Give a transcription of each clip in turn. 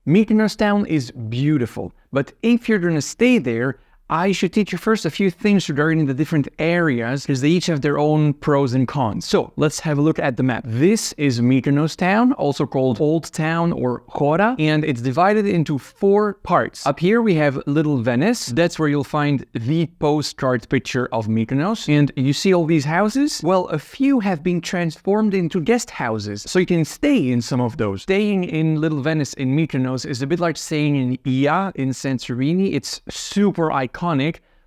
Mykonos Town is beautiful, but if you're gonna stay there, I should teach you first a few things regarding the different areas because they each have their own pros and cons. So let's have a look at the map. This is Mykonos Town, also called Old Town or Chora, and it's divided into 4 parts. Up here we have Little Venice. That's where you'll find the postcard picture of Mykonos. And you see all these houses? Well, a few have been transformed into guest houses, so you can stay in some of those. Staying in Little Venice in Mykonos is a bit like staying in Ia in Santorini. It's super iconic,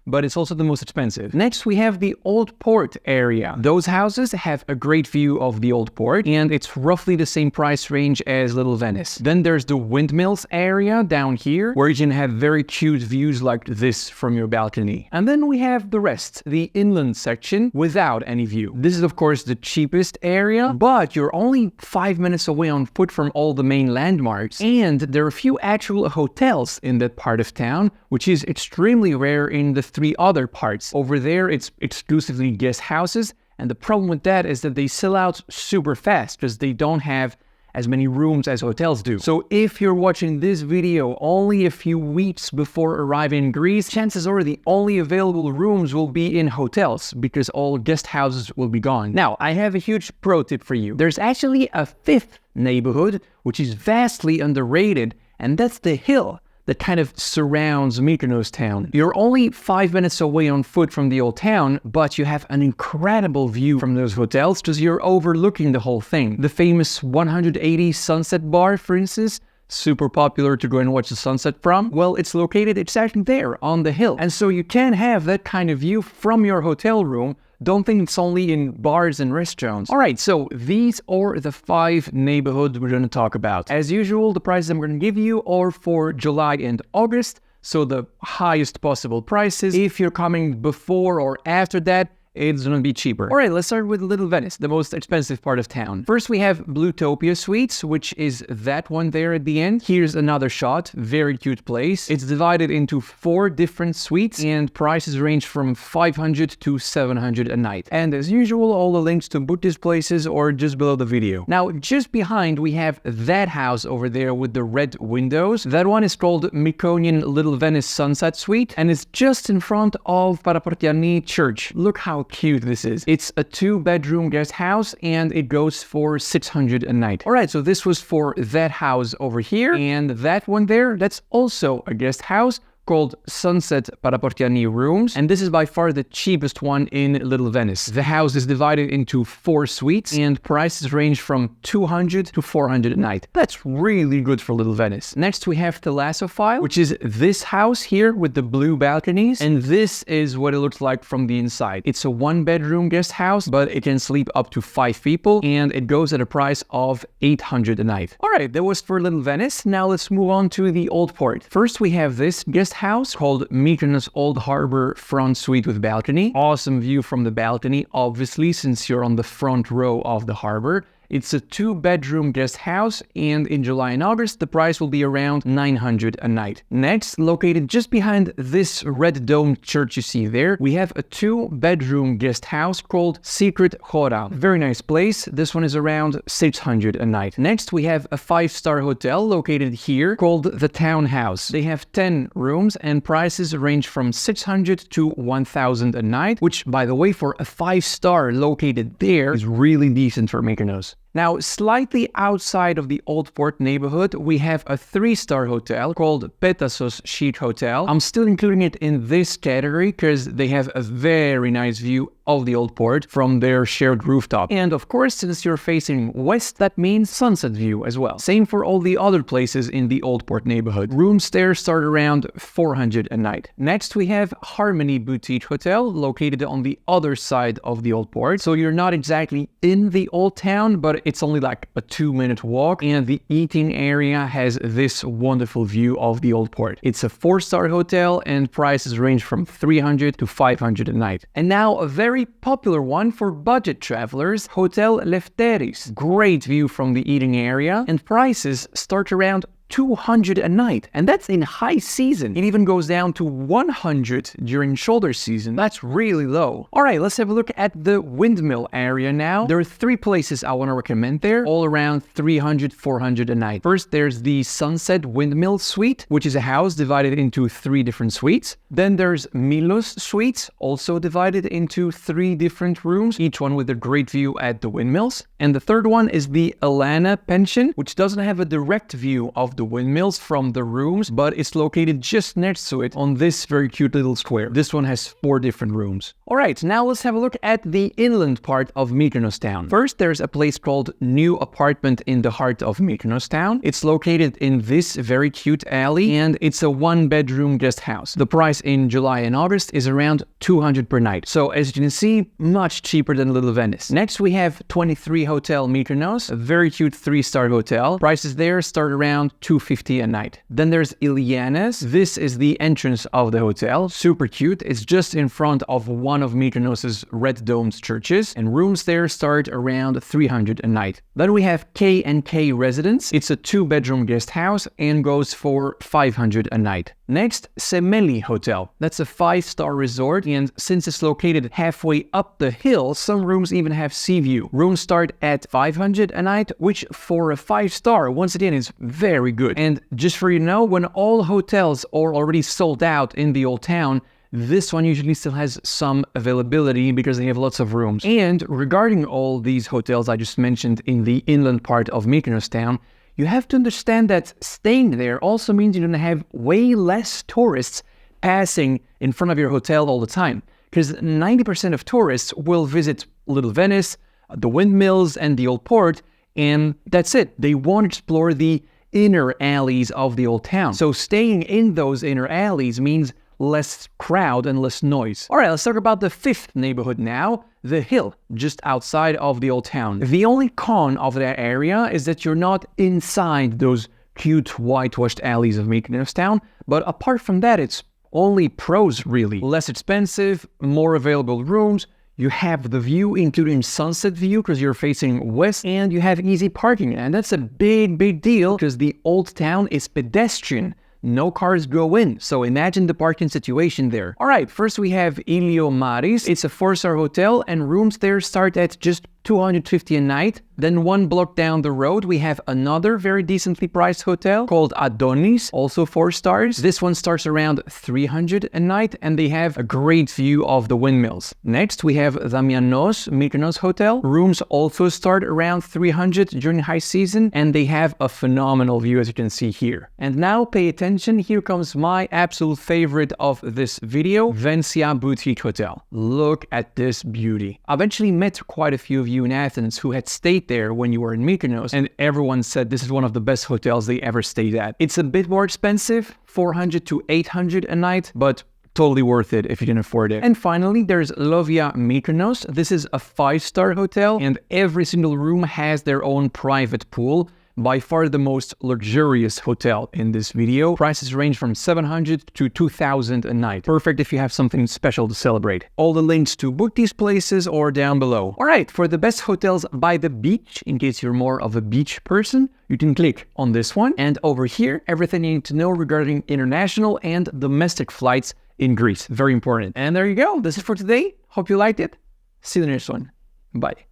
but it's also the most expensive. Next, we have the Old Port area. Those houses have a great view of the Old Port, and it's roughly the same price range as Little Venice. Then there's the Windmills area down here, where you can have very cute views like this from your balcony. And then we have the rest, the inland section without any view. This is of course the cheapest area, but you're only 5 minutes away on foot from all the main landmarks, and there are a few actual hotels in that part of town, which is extremely rare in the 3 other parts. Over there, it's exclusively guest houses, and the problem with that is that they sell out super fast because they don't have as many rooms as hotels do. So if you're watching this video only a few weeks before arriving in Greece, chances are the only available rooms will be in hotels because all guest houses will be gone. Now, I have a huge pro tip for you. There's actually a 5th neighborhood, which is vastly underrated, and that's the hill that kind of surrounds Mykonos Town. You're only 5 minutes away on foot from the old town, but you have an incredible view from those hotels because you're overlooking the whole thing. The famous 180 Sunset Bar, for instance, super popular to go and watch the sunset from. Well, it's located exactly there on the hill. And so you can have that kind of view from your hotel room. Don't think it's only in bars and restaurants. Alright, so these are the 5 neighborhoods we're going to talk about. As usual, the prices I'm going to give you are for July and August, so the highest possible prices. If you're coming before or after that, it's gonna be cheaper. Alright, let's start with Little Venice, the most expensive part of town. First we have Bluetopia Suites, which is that one there at the end. Here's another shot, very cute place. It's divided into 4 different suites and prices range from 500 to 700 a night. And as usual, all the links to book these places are just below the video. Now, just behind we have that house over there with the red windows. That one is called Mykonos Little Venice Sunset Suite, and it's just in front of Paraportiani Church. Look how cute this is. It's a 2-bedroom guest house and it goes for 600 a night. Alright, so this was for that house over here, and that one there, that's also a guest house called Sunset Paraportiani Rooms, and this is by far the cheapest one in Little Venice. The house is divided into 4 suites and prices range from 200 to 400 a night. That's really good for Little Venice. Next we have Thalassophile, which is this house here with the blue balconies, and this is what it looks like from the inside. It's a 1-bedroom guest house, but it can sleep up to 5 people, and it goes at a price of 800 a night. Alright, that was for Little Venice. Now let's move on to the Old Port. First we have this guest house called Mykonos Old Harbor Front Suite with balcony. Awesome view from the balcony, obviously, since you're on the front row of the harbor. It's a 2-bedroom guest house, and in July and August, the price will be around 900 a night. Next, located just behind this red domed church you see there, we have a 2-bedroom guest house called Secret Chora. Very nice place. This one is around 600 a night. Next, we have a 5-star hotel located here called the Townhouse. They have 10 rooms, and prices range from 600 to 1000 a night, which, by the way, for a 5-star located there is really decent for Mykonos. Now, slightly outside of the Old Port neighborhood, we have a 3-star hotel called Petasos Chic Hotel. I'm still including it in this category because they have a very nice view of the Old Port from their shared rooftop. And of course, since you're facing west, that means sunset view as well. Same for all the other places in the Old Port neighborhood. Rooms there start around 400 a night. Next, we have Harmony Boutique Hotel, located on the other side of the Old Port. So you're not exactly in the old town, but it's only like a 2-minute walk, and the eating area has this wonderful view of the Old Port. It's a 4-star hotel and prices range from 300 to 500 a night. And now a very popular one for budget travelers, Hotel Lefteris. Great view from the eating area, and prices start around 200 a night, and that's in high season. It even goes down to 100 during shoulder season. That's really low. All right, let's have a look at the Windmill area now. There are 3 places I want to recommend there, all around 300, 400 a night. First, there's the Sunset Windmill Suite, which is a house divided into 3 different suites. Then there's Milos Suites, also divided into 3 different rooms, each one with a great view at the windmills. And the third one is the Alana Pension, which doesn't have a direct view of the windmills from the rooms, but it's located just next to it on this very cute little square. This one has 4 different rooms. All right, now let's have a look at the inland part of Mykonos Town. First, there's a place called New Apartment in the heart of Mykonos Town. It's located in this very cute alley, and it's a 1-bedroom guest house. The price in July and August is around 200 per night. So as you can see, much cheaper than Little Venice. Next, we have 23 Hotel Mykonos, a very cute 3-star hotel. Prices there start around 250 a night. Then there's Iliana's. This is the entrance of the hotel. Super cute. It's just in front of one of Mykonos's red domed churches, and rooms there start around 300 a night. Then we have K&K Residence. It's a 2-bedroom guest house and goes for 500 a night. Next, Semeli Hotel. That's a 5-star resort, and since it's located halfway up the hill, some rooms even have sea view. Rooms start at 500 a night, which for a 5-star, once again, is very good. And just for you to know, when all hotels are already sold out in the old town, this one usually still has some availability because they have lots of rooms. And regarding all these hotels I just mentioned in the inland part of Mykonos Town, you have to understand that staying there also means you're going to have way less tourists passing in front of your hotel all the time. Because 90% of tourists will visit Little Venice, the windmills, and the old port, and that's it. They won't explore the inner alleys of the old town. So staying in those inner alleys means less crowd and less noise. All right, let's talk about the 5th neighborhood now, the Hill, just outside of the old town. The only con of that area is that you're not inside those cute whitewashed alleys of Mykonos Town, but apart from that, it's only pros really. Less expensive, more available rooms, you have the view, including sunset view because you're facing west, and you have easy parking, and that's a big deal because the old town is pedestrian. No cars go in, so imagine the parking situation there. All right, first we have Ilio Maris. It's a 4-star hotel, and rooms there start at just 250 a night. Then 1 block down the road, we have another very decently priced hotel called Adonis, also 4 stars. This one starts around 300 a night, and they have a great view of the windmills. Next, we have Damianos Mykonos Hotel. Rooms also start around 300 during high season, and they have a phenomenal view, as you can see here. And now pay attention, here comes my absolute favorite of this video, Vencia Boutique Hotel. Look at this beauty. I've actually met quite a few of you in Athens who had stayed there when you were in Mykonos, and everyone said this is one of the best hotels they ever stayed at. It's a bit more expensive, 400 to 800 a night, but totally worth it if you can afford it. And finally, there's Lovia Mykonos. This is a 5-star hotel, and every single room has their own private pool. By far the most luxurious hotel in this video. Prices range from 700 to 2,000 a night. Perfect if you have something special to celebrate. All the links to book these places are down below. All right, for the best hotels by the beach, in case you're more of a beach person, you can click on this one. And over here, everything you need to know regarding international and domestic flights in Greece. Very important. And there you go. This is for today. Hope you liked it. See you in the next one. Bye.